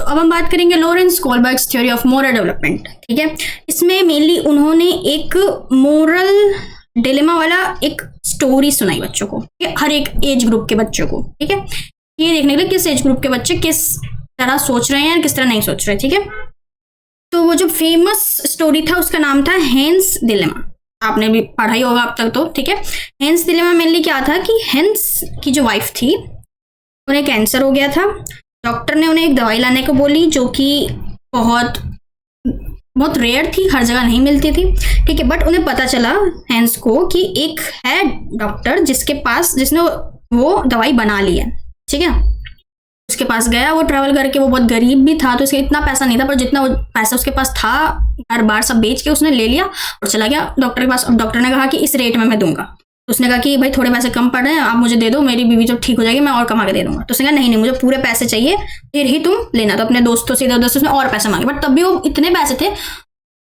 अब हम बात करेंगे Lawrence Kohlberg's theory of moral development. ठीक है, इसमें मेनली उन्होंने एक मोरल डिलेमा वाला एक स्टोरी सुनाई बच्चों को, हर एक एज ग्रुप के बच्चों को। ठीक है, ये देखने के लिए किस एज ग्रुप के बच्चे किस तरह सोच रहे हैं और किस तरह नहीं सोच रहे। ठीक है, तो वो जो फेमस स्टोरी था उसका नाम था हेंस डिलेमा, आपने भी पढ़ा ही होगा अब तक तो। ठीक है, हेंस डिलेमा मेनली क्या था कि हेंस की जो वाइफ थी उन्हें कैंसर हो गया था। डॉक्टर ने उन्हें एक दवाई लाने को बोली जो कि बहुत रेयर थी, हर जगह नहीं मिलती थी। ठीक है, बट उन्हें पता चला हेंस को कि एक है डॉक्टर जिसने वो दवाई बना ली है। ठीक है, उसके पास गया, वो ट्रैवल करके, वो बहुत गरीब भी था तो उसके इतना पैसा नहीं था, पर जितना वो पैसा उसके पास था हर बार सब बेच के उसने ले लिया और चला गया डॉक्टर के पास। अब डॉक्टर ने कहा कि इस रेट में मैं दूंगा, तो उसने कहा कि भाई थोड़े पैसे कम पड़ रहे हैं, आप मुझे दे दो, मेरी बीवी जब ठीक हो जाएगी मैं और कमा के दे दूंगा। तो उसने कहा नहीं मुझे पूरे पैसे चाहिए, फिर ही तुम लेना। तो अपने दोस्तों से इधर उधर से उसने और पैसे मांगे, बट तब भी वो इतने पैसे थे,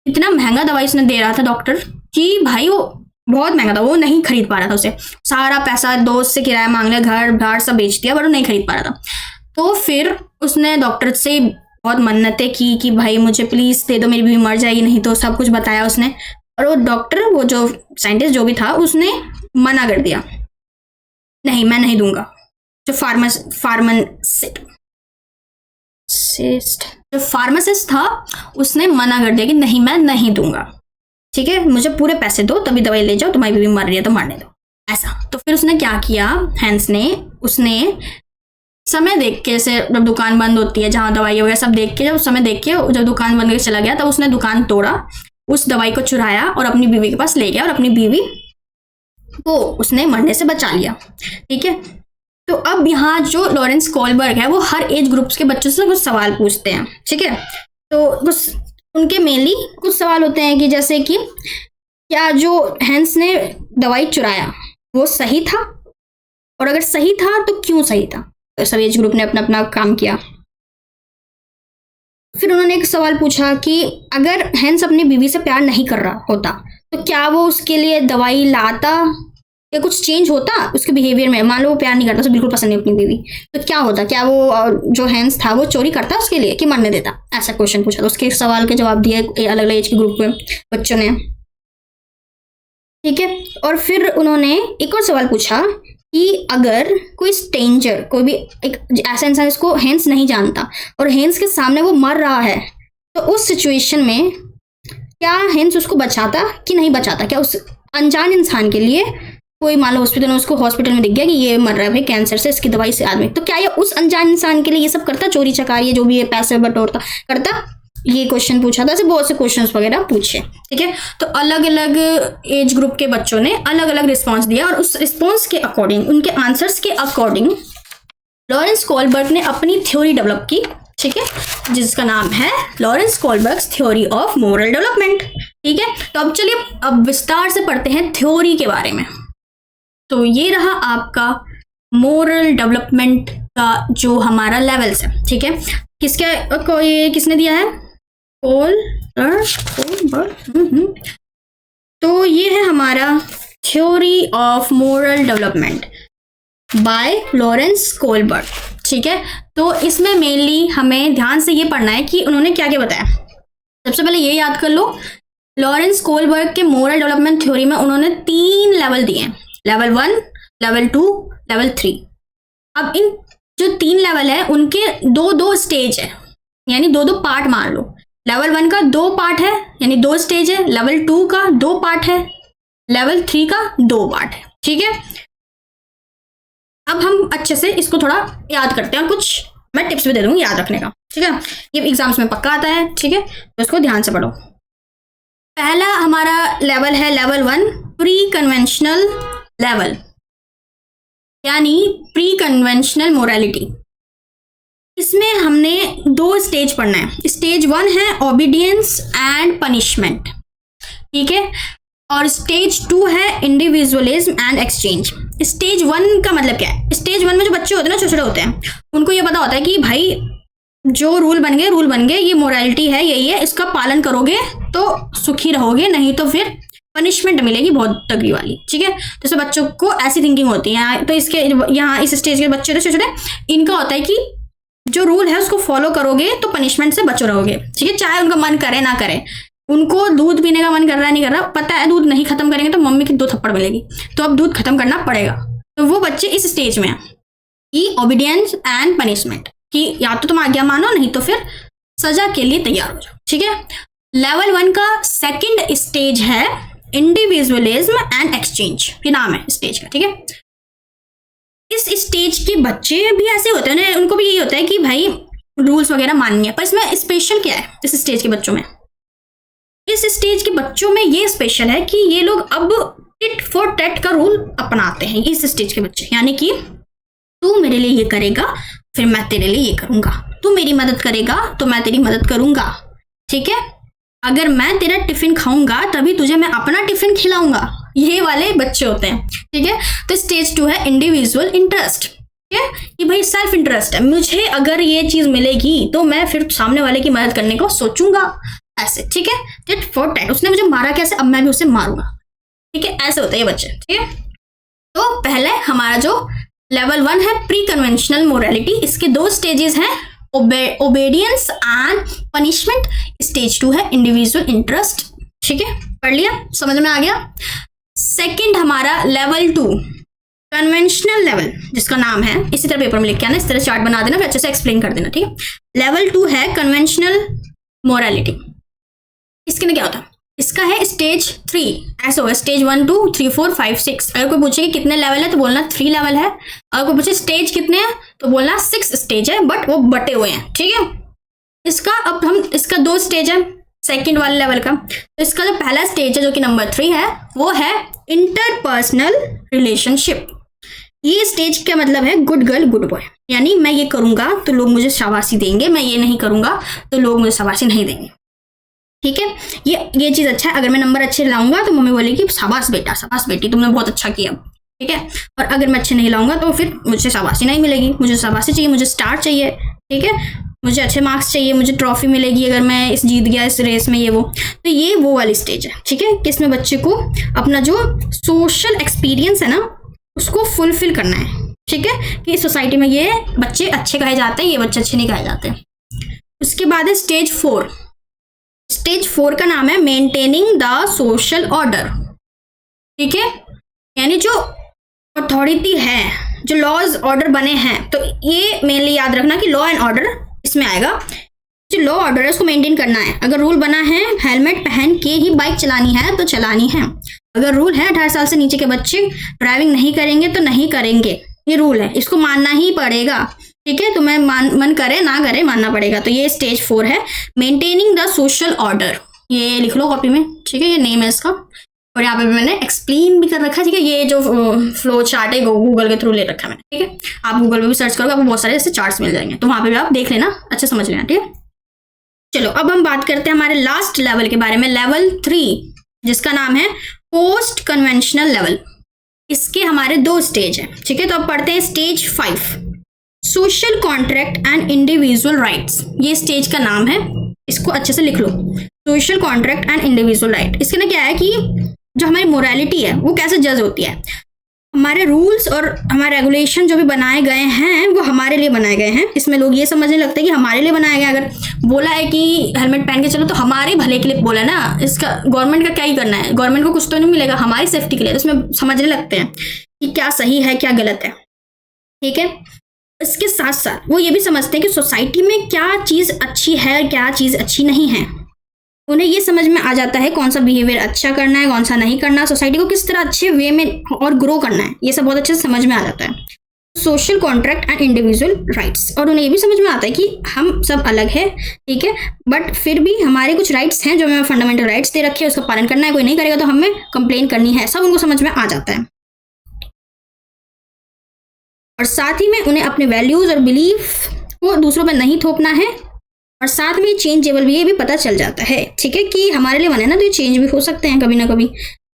इतना महंगा दवाई उसने दे रहा था डॉक्टर कि भाई वो बहुत महंगा था, वो नहीं खरीद पा रहा था। उसे सारा पैसा दोस्त से किराया मांग लिया, घर बार सब बेच दिया, बट वो नहीं खरीद पा रहा था। तो फिर उसने डॉक्टर से बहुत मन्नतें की कि भाई मुझे प्लीज दे दो, मेरी बीवी मर जाएगी नहीं तो, सब कुछ बताया उसने। और वो डॉक्टर, वो जो साइंटिस्ट जो भी था, उसने मना कर दिया, नहीं मैं नहीं दूंगा। जो फार्मासिस्ट था उसने मना कर दिया कि नहीं मैं नहीं दूंगा। ठीक है, मुझे पूरे पैसे दो तभी दवाई ले जाओ, तुम्हारी बीवी मर रही है तो मरने दो, ऐसा। तो फिर उसने क्या किया, हेंस ने, उसने समय देख के, जैसे जब दुकान बंद होती है जहाँ दवाई वगैरह सब देख के, जब समय देख के जब दुकान बंद करके चला गया, तब उसने दुकान तोड़ा, उस दवाई को चुराया और अपनी बीवी के पास ले गया और अपनी बीवी को उसने मरने से बचा लिया। ठीक है, तो अब यहाँ जो लॉरेंस कोलबर्ग है वो हर एज ग्रुप्स के बच्चों से कुछ सवाल पूछते हैं। ठीक है, तो कुछ उनके मेनली कुछ सवाल होते हैं कि जैसे कि क्या जो हेंस ने दवाई चुराया वो सही था, और अगर सही था तो क्यों सही था। तो सब एज ग्रुप ने अपना अपना काम किया। फिर उन्होंने एक सवाल पूछा कि अगर हेंस अपनी बीवी से प्यार नहीं कर रहा होता तो क्या वो उसके लिए दवाई लाता या कुछ चेंज होता उसके बिहेवियर में। मान लो वो प्यार नहीं करता, उसे बिल्कुल पसंद नहीं अपनी बीवी, तो क्या होता, क्या वो जो हेंस था वो चोरी करता उसके लिए कि मरने देता, ऐसा क्वेश्चन पूछा। तो उसके सवाल के जवाब दिए अलग अलग एज के ग्रुप में बच्चों ने। ठीक है, और फिर उन्होंने एक और सवाल पूछा कि अगर कोई स्ट्रेंजर, कोई भी एक ऐसा इंसान जिसको हेंस नहीं जानता और हेंस के सामने वो मर रहा है, तो उस सिचुएशन में क्या हेंस उसको बचाता कि नहीं बचाता। क्या उस अनजान इंसान के लिए, कोई मान लो हॉस्पिटल में दिख गया कि ये मर रहा है भाई कैंसर से, इसकी दवाई से आदमी, तो क्या ये उस अनजान इंसान के लिए ये सब करता, चोरी चकारी जो भी है पैसे बटोरता करता। ये क्वेश्चन पूछा था, ऐसे बहुत से क्वेश्चंस वगैरह पूछे। ठीक है, तो अलग अलग एज ग्रुप के बच्चों ने अलग अलग रिस्पॉन्स दिया और उस रिस्पॉन्स के अकॉर्डिंग, उनके आंसर्स के अकॉर्डिंग लॉरेंस कोलबर्ग ने अपनी थ्योरी डेवलप की। ठीक है, जिसका नाम है Lawrence Kohlberg's theory of moral development. ठीक है, तो अब चलिए अब विस्तार से पढ़ते हैं थ्योरी के बारे में। तो ये रहा आपका मोरल डेवलपमेंट का जो हमारा लेवल्स है। ठीक है, किसने दिया है, तो ये है हमारा theory of moral development bye Lawrence Kohlberg. ठीक है, तो इसमें मेनली हमें ध्यान से ये पढ़ना है कि उन्होंने क्या क्या बताया। सबसे पहले ये याद कर लो, लॉरेंस कोलबर्ग के मोरल डेवलपमेंट थ्योरी में उन्होंने 3 लेवल दिए हैं, लेवल 1, लेवल 2, लेवल 3। अब इन जो 3 लेवल है उनके 2-2 स्टेज है, यानी 2-2 पार्ट मान लो। लेवल 1 का 2 पार्ट है यानी 2 स्टेज है, लेवल 2 का 2 पार्ट है, लेवल 3 का 2 पार्ट है। ठीक है, अब हम अच्छे से इसको थोड़ा याद करते हैं, कुछ मैं टिप्स भी दे दूंगी याद रखने का। ठीक है, ये एग्जाम्स में पक्का आता है। ठीक है, तो इसको ध्यान से पढ़ो। पहला हमारा लेवल है लेवल 1, प्री कन्वेंशनल लेवल, यानी प्री कन्वेंशनल मोरालिटी। इसमें हमने 2 स्टेज पढ़ना है। स्टेज 1 है ओबीडियंस एंड पनिशमेंट। ठीक है, और स्टेज 2 है इंडिविजुअलिज्म एंड एक्सचेंज। स्टेज 1 का मतलब क्या है, स्टेज 1 में जो बच्चे होते हैं ना, छोटे छोटे होते हैं, उनको ये पता होता है कि भाई जो रूल बन गए, ये मोरालिटी है, यही है, इसका पालन करोगे तो सुखी रहोगे, नहीं तो फिर पनिशमेंट मिलेगी बहुत तगड़ी वाली। ठीक है, तो सब बच्चों को ऐसी थिंकिंग होती है। तो इसके यहाँ इस स्टेज के बच्चे छोटे छोटे, इनका होता है कि जो रूल है उसको फॉलो करोगे तो पनिशमेंट से बचो रहोगे, ठीक है। चाहे उनका मन करे ना करे, उनको दूध पीने का मन कर रहा है नहीं कर रहा, पता है दूध नहीं खत्म करेंगे तो मम्मी की 2 थप्पड़ मिलेगी, तो अब दूध खत्म करना पड़ेगा। तो वो बच्चे इस स्टेज में है कि ओबीडियंस एंड पनिशमेंट, कि या तो तुम आज्ञा मानो नहीं तो फिर सजा के लिए तैयार हो जाओ, ठीक है। लेवल 1 का सेकंड स्टेज है इंडिविजुअलिज्म एंड एक्सचेंज, ये नाम है स्टेज का, ठीक है। इस स्टेज के बच्चे भी ऐसे होते हैं, उनको भी यही होता है कि भाई रूल्स वगैरह माननी है, पर इसमें स्पेशल क्या है इस स्टेज के बच्चों में? इस स्टेज के बच्चों में ये स्पेशल है कि ये लोग अब टिट फॉर टैट का रूल अपनाते हैं इस स्टेज के बच्चे, यानी कि तू मेरे लिए ये करेगा फिर मैं तेरे लिए ये करूंगा, तू मेरी मदद करेगा तो मैं तेरी मदद करूंगा, ठीक है। अगर मैं तेरा टिफिन खाऊंगा तभी तुझे मैं अपना टिफिन खिलाऊंगा, ये वाले बच्चे होते हैं, ठीक है। तो स्टेज 2 है इंडिविजुअल इंटरेस्ट, ठीक है, कि भाई सेल्फ इंटरेस्ट है, मुझे अगर ये चीज मिलेगी तो मैं फिर सामने वाले की मदद करने को सोचूंगा, ऐसे, ठीक है। टिट फॉर टैट, उसने मुझे मारा कैसे, अब मैं भी उसे मारूंगा, ठीक है। ऐसे होते हैं ये बच्चे, ठीक है। तो पहले हमारा जो लेवल 1 है प्री कन्वेंशनल मोरालिटी, इसके 2 स्टेजेस हैं, ओबेडियंस एंड पनिशमेंट। स्टेज 2 है इंडिविजुअल इंटरेस्ट, ठीक है, पढ़ लिया, समझ में आ गया। सेकंड हमारा लेवल 2 कन्वेंशनल लेवल, जिसका नाम है, इसी तरह पेपर में लिख के आना, इस तरह चार्ट बना देना, फिर अच्छे से एक्सप्लेन कर देना, ठीक है। लेवल 2 है कन्वेंशनल मोरालिटी, इसके में क्या होता है, इसका है स्टेज 3, ऐसा होगा स्टेज 1 2 3 4 5 6। अगर कोई पूछे कि कितने लेवल है तो बोलना 3 लेवल है, अगर कोई पूछे स्टेज कितने हैं तो बोलना 6 स्टेज है, बट वो बटे हुए हैं, ठीक है। इसका अब हम, इसका 2 स्टेज है सेकंड वाले लेवल का। तो इसका जो पहला स्टेज है जो कि नंबर 3 है, वो है इंटरपर्सनल रिलेशनशिप। ये स्टेज का मतलब है गुड गर्ल गुड बॉय, यानी मैं ये करूंगा तो लोग मुझे शाबाशी देंगे, मैं ये नहीं करूंगा तो लोग मुझे शाबाशी नहीं देंगे, ठीक है। ये चीज अच्छा है, अगर मैं नंबर अच्छे लाऊंगा तो मम्मी बोलेगी शाबाश बेटा शाबाश बेटी तुमने बहुत अच्छा किया, ठीक है। और अगर मैं अच्छे नहीं लाऊंगा तो फिर मुझे शाबाशी नहीं मिलेगी, मुझे शाबाशी चाहिए, मुझे स्टार चाहिए, ठीक है, मुझे अच्छे मार्क्स चाहिए, मुझे ट्रॉफी मिलेगी अगर मैं इस जीत गया इस रेस में, ये वो। तो ये वो वाली स्टेज है, ठीक है, कि इसमें बच्चे को अपना जो सोशल एक्सपीरियंस है ना उसको फुलफिल करना है, ठीक है, कि सोसाइटी में ये बच्चे अच्छे कहे जाते हैं, ये बच्चे अच्छे नहीं कहे जाते। उसके बाद है स्टेज 4। स्टेज 4 का नाम है मेंटेनिंग द सोशल ऑर्डर, ठीक है, यानी जो अथॉरिटी है, जो लॉज ऑर्डर बने हैं, तो ये मेनली याद रखना कि लॉ एंड ऑर्डर इसमें आएगा। जो लॉ ऑर्डर है उसको मेंटेन करना है। अगर रूल बना है हेलमेट पहन के ही बाइक चलानी है तो चलानी है, अगर रूल है 18 साल से नीचे के बच्चे ड्राइविंग नहीं करेंगे तो नहीं करेंगे, ये रूल है, इसको मानना ही पड़ेगा, ठीक है। तो मैं मन करे ना करे मानना पड़ेगा। तो ये स्टेज 4 है मेंटेनिंग द सोशल ऑर्डर, ये लिख लो कॉपी में, ठीक है, ये नेम है इसका, और यहाँ पे भी मैंने एक्सप्लेन भी कर रखा है, ठीक है। ये जो फ्लो चार्ट है गूगल के थ्रू ले रखा है मैंने, ठीक है। आप गूगल पे भी सर्च करोगे आपको बहुत सारे ऐसे चार्ट्स मिल जाएंगे, तो वहां पे भी आप देख लेना, अच्छे समझ लेना, ठीक है। चलो अब हम बात करते हैं हमारे लास्ट लेवल के बारे में, लेवल 3, जिसका नाम है पोस्ट कन्वेंशनल लेवल। इसके हमारे 2 स्टेज हैं, ठीक है। तो अब पढ़ते हैं stage 5 social contract and individual rights. ये स्टेज का नाम है, इसको अच्छे से लिख लो, social contract and individual right. इसके ना क्या है कि जो हमारी मोरालिटी है वो कैसे जज होती है, हमारे रूल्स और हमारे रेगुलेशन जो भी बनाए गए हैं वो हमारे लिए बनाए गए हैं। इसमें लोग ये समझने लगते हैं कि हमारे लिए बनाया गया, अगर बोला है कि हेलमेट पहन के चलो तो हमारे भले के लिए बोला ना, इसका गवर्नमेंट का क्या ही करना है, गवर्नमेंट को कुछ तो नहीं मिलेगा, हमारी सेफ्टी के लिए। तो इसमें समझने लगते हैं कि क्या सही है क्या गलत है, ठीक है। इसके साथ साथ वो ये भी समझते हैं कि सोसाइटी में क्या चीज़ अच्छी है क्या चीज़ अच्छी नहीं है। उन्हें ये समझ में आ जाता है कौन सा बिहेवियर अच्छा करना है कौन सा नहीं करना, सोसाइटी को किस तरह अच्छे वे में और ग्रो करना है, ये सब बहुत अच्छे से समझ में आ जाता है। Social contract and individual rights, और उन्हें ये भी समझ में आता है कि हम सब अलग है, ठीक है, बट फिर भी हमारे कुछ राइट्स हैं जो हमें फंडामेंटल राइट्स दे रखे हैं, उसका पालन करना है, कोई नहीं करेगा तो हमें कंप्लेन करनी है, सब उनको समझ में आ जाता है। और साथ ही में उन्हें अपने वैल्यूज और बिलीफ को दूसरों पर नहीं थोपना है, और साथ में चेंजेबल भी, ये भी पता चल जाता है, ठीक है, कि हमारे लिए बने ना तो ये चेंज भी हो सकते हैं कभी ना कभी,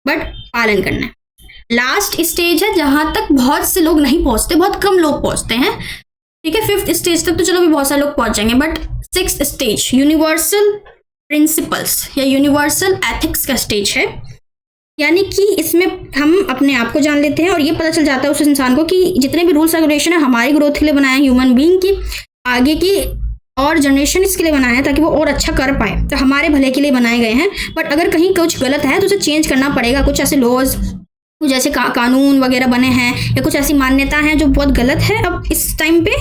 बट पालन करना है। लास्ट स्टेज है जहां तक बहुत से लोग नहीं पहुंचते, बहुत कम लोग पहुंचते हैं, ठीक है। 5th स्टेज तक तो चलो भी बहुत सारे लोग पहुंच जाएंगे, but 6th stage universal principles या यूनिवर्सल एथिक्स का स्टेज है, यानी कि इसमें हम अपने आप को जान लेते हैं और ये पता चल जाता है उस इंसान को कि जितने भी रूल्स रेगुलेशन है हमारी ग्रोथ के लिए बनाए हैं, ह्यूमन बीइंग की, आगे की और जनरेशन इसके लिए बनाए हैं ताकि वो और अच्छा कर पाए, तो हमारे भले के लिए बनाए गए हैं। बट अगर कहीं कुछ गलत है तो उसे चेंज करना पड़ेगा। कुछ ऐसे लॉज, कुछ ऐसे कानून वगैरह बने हैं या कुछ ऐसी मान्यता हैं जो बहुत गलत है अब इस टाइम पे,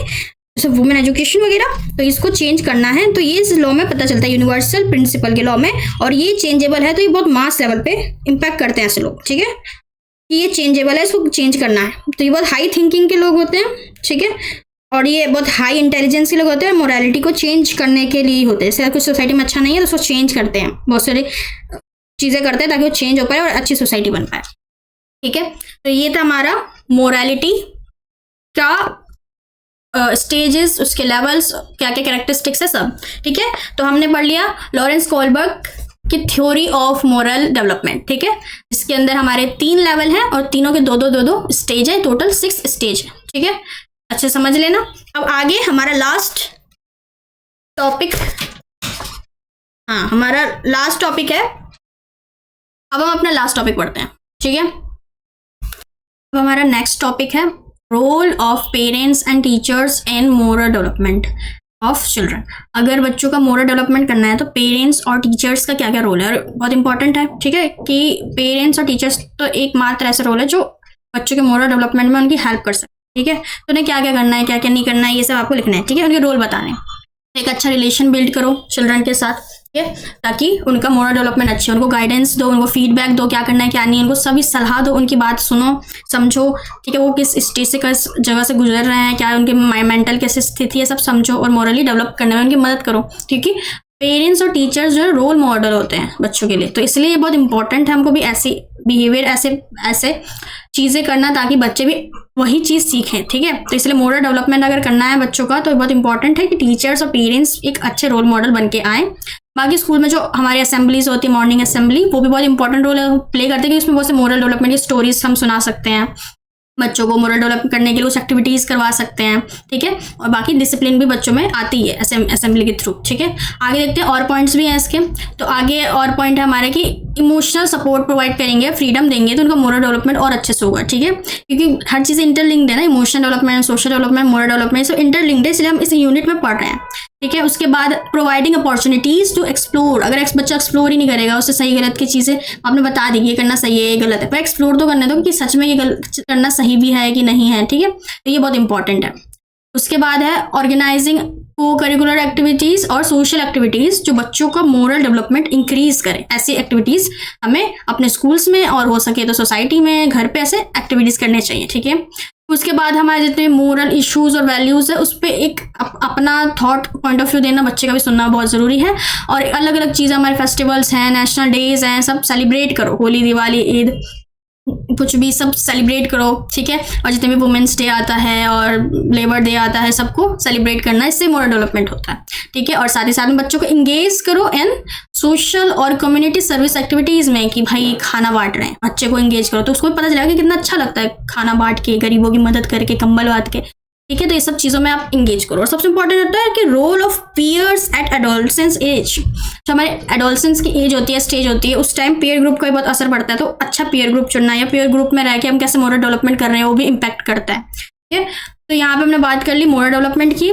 जैसे वुमेन एजुकेशन वगैरह, तो इसको चेंज करना है। तो ये इस लॉ में पता चलता है, यूनिवर्सल प्रिंसिपल के लॉ में। और ये चेंजेबल है तो ये बहुत मास लेवल पे इम्पैक्ट करते हैं ऐसे लोग, ठीक है। ये चेंजेबल है, इसको चेंज करना है। तो ये बहुत हाई थिंकिंग के लोग होते हैं, ठीक है, और ये बहुत हाई इंटेलिजेंस के लोग होते हैं, मोरालिटी को चेंज करने के लिए होते हैं। जैसे कुछ सोसाइटी में अच्छा नहीं है तो उसको चेंज करते हैं, बहुत सारी चीज़ें करते हैं ताकि वो चेंज हो पाए और अच्छी सोसाइटी बन पाए, ठीक है। तो ये था हमारा मोरालिटी का स्टेजेस, उसके लेवल्स, क्या क्या कैरेक्टरिस्टिक्स है सब, ठीक है। तो हमने पढ़ लिया लॉरेंस कोलबर्ग की थ्योरी ऑफ मोरल डेवलपमेंट, ठीक है, जिसके अंदर हमारे 3 लेवल हैं और तीनों के दो स्टेज है, टोटल 6 स्टेज है, ठीक है। अच्छे समझ लेना। अब आगे हमारा लास्ट टॉपिक, हाँ हमारा लास्ट टॉपिक है। अब हम अपना लास्ट टॉपिक पढ़ते हैं, ठीक है। अब हमारा नेक्स्ट टॉपिक है role of parents and teachers in moral development of children. अगर बच्चों का मोरल डेवलपमेंट करना है तो पेरेंट्स और टीचर्स का क्या क्या रोल है, और बहुत इंपॉर्टेंट है, ठीक है, कि पेरेंट्स और टीचर्स तो एकमात्र ऐसा रोल है जो बच्चों के मोरल डेवलपमेंट में उनकी हेल्प कर सकते, ठीक है। तो उन्हें क्या क्या करना है, क्या क्या नहीं करना है, ये सब आपको लिखना है, ठीक है। उनके रोल बताने, एक अच्छा रिलेशन बिल्ड करो चिल्ड्रन के साथ, ठीक है, ताकि उनका मोरल डेवलपमेंट अच्छी, उनको गाइडेंस दो, उनको फीडबैक दो, क्या करना है क्या नहीं, उनको सभी सलाह दो, उनकी बात सुनो समझो, ठीक है। वो किस स्टेज से किस जगह से गुजर रहे हैं, क्या उनके मेंटल कैसी स्थिति है, सब समझो और मोरली डेवलप करने में उनकी मदद करो, क्योंकि पेरेंट्स और टीचर्स जो है रोल मॉडल होते हैं बच्चों के लिए। तो इसलिए ये बहुत इंपॉर्टेंट है हमको भी ऐसी बिहेवियर, ऐसे चीज़ें करना ताकि बच्चे भी वही चीज़ सीखें, ठीक है। तो इसलिए मोरल डेवलपमेंट अगर करना है बच्चों का तो बहुत इंपॉर्टेंट है कि टीचर्स और पेरेंट्स एक अच्छे रोल मॉडल बन के आए। बाकी स्कूल में जो हमारी असेंबलीज होती है, मॉर्निंग असेंबली, वो भी बहुत इंपॉर्टेंट रोल प्ले करते हैं कि उसमें बहुत से मोरल डेवलपमेंट की स्टोरीज हम सुना सकते हैं बच्चों को, मोरल डेवलप करने के लिए कुछ एक्टिविटीज़ करवा सकते हैं, ठीक है। और बाकी डिसिप्लिन भी बच्चों में आती है असेंबली के थ्रू, ठीक है। आगे देखते हैं और पॉइंट्स भी हैं इसके। तो आगे और पॉइंट है हमारे कि इमोशनल सपोर्ट प्रोवाइड करेंगे, फ्रीडम देंगे तो उनका मोरल डेवलपमेंट और अच्छे से होगा, ठीक है, क्योंकि हर चीज़ इंटरलिंक्ड है ना, emotional development, social development, moral development, सब इंटरलिंक्ड है, इसलिए हम इस यूनिट में पढ़ रहे हैं, ठीक है। उसके बाद प्रोवाइडिंग अपॉर्चुनिटीज़ टू एक्सप्लोर। अगर बच्चा एक्सप्लोर ही नहीं करेगा, उससे सही गलत की चीज़ें आपने बता दी, ये करना सही है ये गलत है, पर एक्सप्लोर तो करने दो कि सच में ये करना सही भी है कि नहीं है, ठीक है। तो ये बहुत इंपॉर्टेंट है। उसके बाद है ऑर्गेनाइजिंग को करिकुलर एक्टिविटीज़ और सोशल एक्टिविटीज़ जो बच्चों का मोरल डेवलपमेंट इंक्रीज करें। ऐसी एक्टिविटीज़ हमें अपने स्कूल्स में और हो सके तो सोसाइटी में, घर पे ऐसे एक्टिविटीज़ करने चाहिए, ठीक है। उसके बाद हमारे जितने मोरल इश्यूज़ और वैल्यूज़ है उस पर एक अपना थॉट पॉइंट ऑफ व्यू देना, बच्चे का भी सुनना बहुत ज़रूरी है। और अलग अलग चीज़ें, हमारे फेस्टिवल्स हैं, नेशनल डेज हैं, सब सेलिब्रेट करो, होली, दिवाली, ईद, कुछ भी सब सेलिब्रेट करो, ठीक है। और जितने भी वुमेंस डे आता है और लेबर डे आता है, सबको सेलिब्रेट करना, इससे मोरल डेवलपमेंट होता है, ठीक है। और साथ ही साथ में बच्चों को इंगेज करो इन सोशल और कम्युनिटी सर्विस एक्टिविटीज़ में, कि भाई खाना बांट रहे हैं, बच्चे को इंगेज करो तो उसको भी पता चलेगा कि कितना अच्छा लगता है खाना बांट के, गरीबों की मदद करके, कंबल बांट के, ठीक है। तो ये सब चीज़ों में आप इंगेज करो। और सबसे इंपॉर्टेंट होता है कि role of peers at adolescence age. जो हमारे एडोलसेंस की एज होती है, स्टेज होती है, उस टाइम पीयर ग्रुप का भी बहुत असर पड़ता है। तो अच्छा पीयर ग्रुप चुनना या पीयर ग्रुप में रह के हम कैसे मोरल डेवलपमेंट कर रहे हैं वो भी इम्पैक्ट करता है, ठीक है। तो यहाँ पे हमने बात कर ली मोरल डेवलपमेंट की।